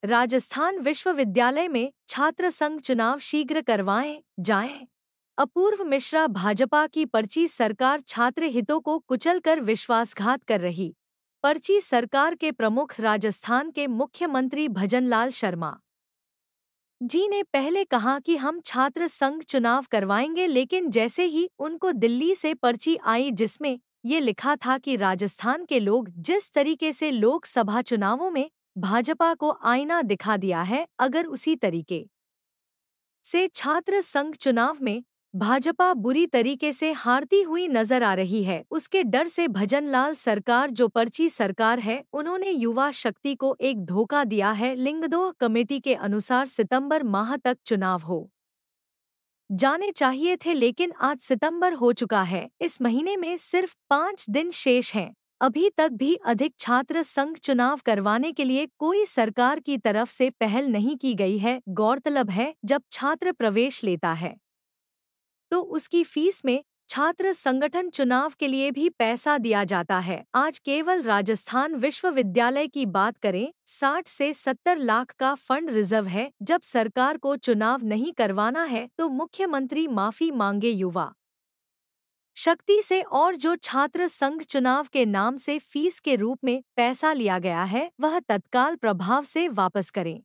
राजस्थान विश्वविद्यालय में छात्र संघ चुनाव शीघ्र करवाए जाएं। अपूर्व मिश्रा भाजपा की पर्ची सरकार छात्र हितों को कुचलकर विश्वासघात कर रही। पर्ची सरकार के प्रमुख राजस्थान के मुख्यमंत्री भजनलाल शर्मा जी ने पहले कहा कि हम छात्र संघ चुनाव करवाएंगे, लेकिन जैसे ही उनको दिल्ली से पर्ची आई जिसमें ये लिखा था कि राजस्थान के लोग जिस तरीके से लोकसभा चुनावों में भाजपा को आईना दिखा दिया है, अगर उसी तरीके से छात्र संघ चुनाव में भाजपा बुरी तरीके से हारती हुई नजर आ रही है, उसके डर से भजनलाल सरकार जो पर्ची सरकार है, उन्होंने युवा शक्ति को एक धोखा दिया है। लिंगदोह कमेटी के अनुसार सितंबर माह तक चुनाव हो जाने चाहिए थे, लेकिन आज सितंबर हो चुका है। इस महीने में सिर्फ 5 दिन शेष हैं। अभी तक भी अधिक छात्र संघ चुनाव करवाने के लिए कोई सरकार की तरफ से पहल नहीं की गई है। गौरतलब है, जब छात्र प्रवेश लेता है तो उसकी फीस में छात्र संगठन चुनाव के लिए भी पैसा दिया जाता है। आज केवल राजस्थान विश्वविद्यालय की बात करें, 60 से 70 लाख का फंड रिजर्व है। जब सरकार को चुनाव नहीं करवाना है तो मुख्यमंत्री माफी मांगे युवा शक्ति से, और जो छात्र संघ चुनाव के नाम से फीस के रूप में पैसा लिया गया है वह तत्काल प्रभाव से वापस करें।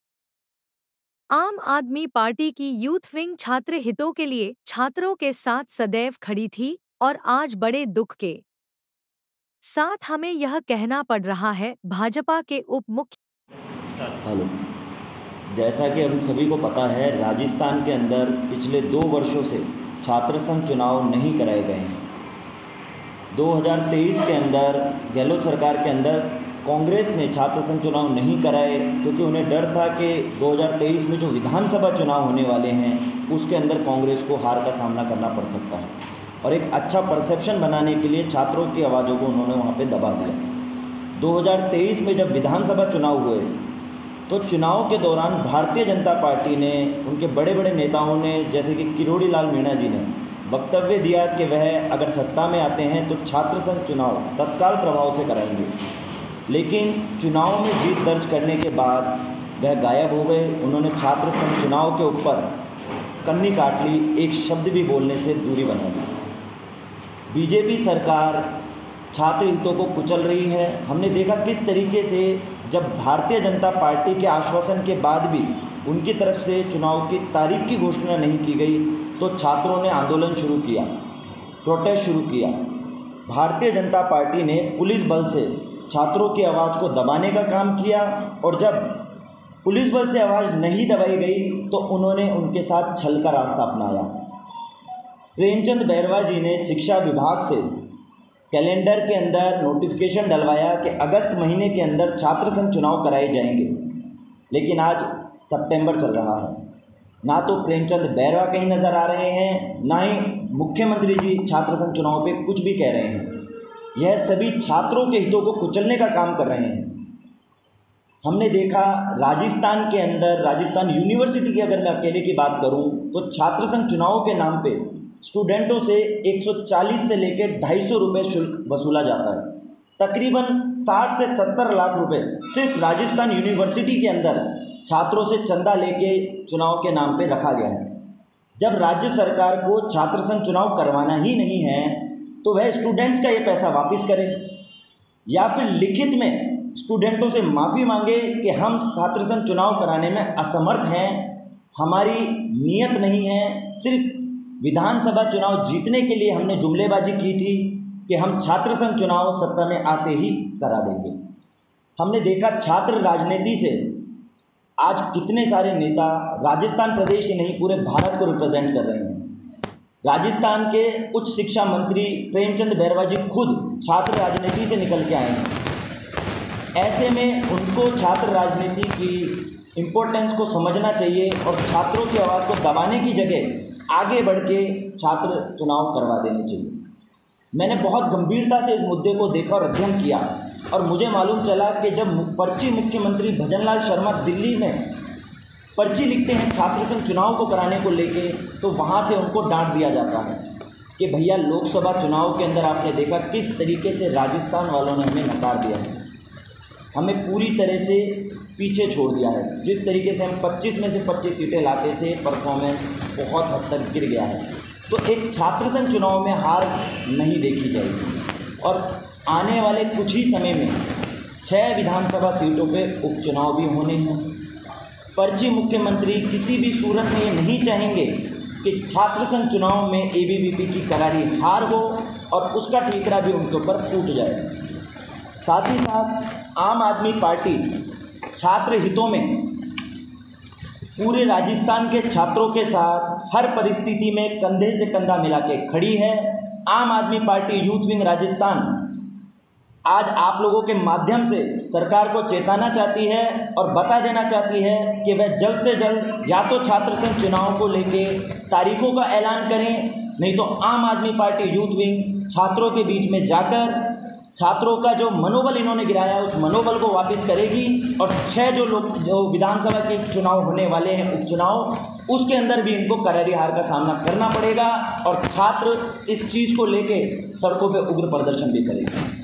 आम आदमी पार्टी की यूथ विंग छात्र हितों के लिए छात्रों के साथ सदैव खड़ी थी, और आज बड़े दुख के साथ हमें यह कहना पड़ रहा है, भाजपा के उप मुख्य हेलो, जैसा कि हम सभी को पता है, राजस्थान के अंदर पिछले 2 वर्षों से छात्र संघ चुनाव नहीं कराए गए हैं। 2023 के अंदर गहलोत सरकार के अंदर कांग्रेस ने छात्र संघ चुनाव नहीं कराए, क्योंकि उन्हें डर था कि 2023 में जो विधानसभा चुनाव होने वाले हैं उसके अंदर कांग्रेस को हार का सामना करना पड़ सकता है, और एक अच्छा परसेप्शन बनाने के लिए छात्रों की आवाज़ों को उन्होंने वहाँ पे दबा दिया। 2023 में जब विधानसभा चुनाव हुए तो चुनाव के दौरान भारतीय जनता पार्टी ने, उनके बड़े बड़े नेताओं ने, जैसे कि किरोड़ी लाल मीणा जी ने वक्तव्य दिया कि वह अगर सत्ता में आते हैं तो छात्र संघ चुनाव तत्काल प्रभाव से कराएंगे, लेकिन चुनाव में जीत दर्ज करने के बाद वह गायब हो गए। उन्होंने छात्र संघ चुनाव के ऊपर कन्नी काट ली, एक शब्द भी बोलने से दूरी बना ली। बीजेपी सरकार छात्र हितों को कुचल रही है। हमने देखा किस तरीके से जब भारतीय जनता पार्टी के आश्वासन के बाद भी उनकी तरफ से चुनाव की तारीख की घोषणा नहीं की गई तो छात्रों ने आंदोलन शुरू किया, प्रोटेस्ट शुरू किया। भारतीय जनता पार्टी ने पुलिस बल से छात्रों की आवाज़ को दबाने का काम किया, और जब पुलिस बल से आवाज़ नहीं दबाई गई तो उन्होंने उनके साथ छल का रास्ता अपनाया। प्रेमचंद बैरवा जी ने शिक्षा विभाग से कैलेंडर के अंदर नोटिफिकेशन डलवाया कि अगस्त महीने के अंदर छात्र संघ चुनाव कराए जाएंगे, लेकिन आज सितंबर चल रहा है। ना तो प्रेमचंद बैरवा कहीं नज़र आ रहे हैं, ना ही मुख्यमंत्री जी छात्र संघ चुनाव पे कुछ भी कह रहे हैं। यह सभी छात्रों के हितों को कुचलने का काम कर रहे हैं। हमने देखा राजस्थान के अंदर, राजस्थान यूनिवर्सिटी की अगर मैं अकेले की बात करूं तो छात्र संघ चुनाव के नाम पे स्टूडेंटों से 140 से लेकर 250 रुपये शुल्क वसूला जाता है। तकरीबन 60 से 70 लाख रुपए सिर्फ राजस्थान यूनिवर्सिटी के अंदर छात्रों से चंदा लेके चुनाव के नाम पे रखा गया है। जब राज्य सरकार को छात्र संघ चुनाव करवाना ही नहीं है तो वह स्टूडेंट्स का ये पैसा वापस करे, या फिर लिखित में स्टूडेंटों से माफ़ी मांगे कि हम छात्र संघ चुनाव कराने में असमर्थ हैं, हमारी नीयत नहीं है, सिर्फ विधानसभा चुनाव जीतने के लिए हमने जुमलेबाजी की थी कि हम छात्र संघ चुनाव सत्ता में आते ही करा देंगे। हमने देखा छात्र राजनीति से आज कितने सारे नेता राजस्थान प्रदेश ही नहीं पूरे भारत को रिप्रेजेंट कर रहे हैं। राजस्थान के उच्च शिक्षा मंत्री प्रेमचंद बैरवा जी खुद छात्र राजनीति से निकल के आए हैं। ऐसे में उनको छात्र राजनीति की इम्पोर्टेंस को समझना चाहिए और छात्रों की आवाज़ को दबाने की जगह आगे बढ़ के छात्र चुनाव करवा देने चाहिए। मैंने बहुत गंभीरता से इस मुद्दे को देखा और अध्ययन किया, और मुझे मालूम चला कि जब पर्ची मुख्यमंत्री भजनलाल शर्मा दिल्ली में पर्ची लिखते हैं छात्र संघ चुनाव को कराने को लेके, तो वहाँ से उनको डांट दिया जाता है कि भैया लोकसभा चुनाव के अंदर आपने देखा किस तरीके से राजस्थान वालों ने हमें नकार दिया है। हमें पूरी तरह से पीछे छोड़ दिया है। जिस तरीके से हम 25 में से 25 सीटें लाते थे, परफॉर्मेंस बहुत हद तक गिर गया है। तो एक छात्र संघ चुनाव में हार नहीं देखी जाएगी और आने वाले कुछ ही समय में 6 विधानसभा सीटों पे उपचुनाव भी होने हैं। पर्ची मुख्यमंत्री किसी भी सूरत में ये नहीं चाहेंगे कि छात्र संघ चुनाव में एबीवीपी की करारी हार हो और उसका ठीकरा भी उनके ऊपर फूट जाए। साथ ही साथ आम आदमी पार्टी छात्र हितों में पूरे राजस्थान के छात्रों के साथ हर परिस्थिति में कंधे से कंधा मिला के खड़ी है। आम आदमी पार्टी यूथ विंग राजस्थान आज आप लोगों के माध्यम से सरकार को चेताना चाहती है और बता देना चाहती है कि वह जल्द से जल्द या तो छात्र संघ चुनाव को लेके तारीखों का ऐलान करें, नहीं तो आम आदमी पार्टी यूथ विंग छात्रों के बीच में जाकर छात्रों का जो मनोबल इन्होंने गिराया है उस मनोबल को वापस करेगी और 6 जो विधानसभा के चुनाव होने वाले हैं उपचुनाव, उसके अंदर भी इनको करारी हार का सामना करना पड़ेगा और छात्र इस चीज़ को लेके सड़कों पे उग्र प्रदर्शन भी करेंगे।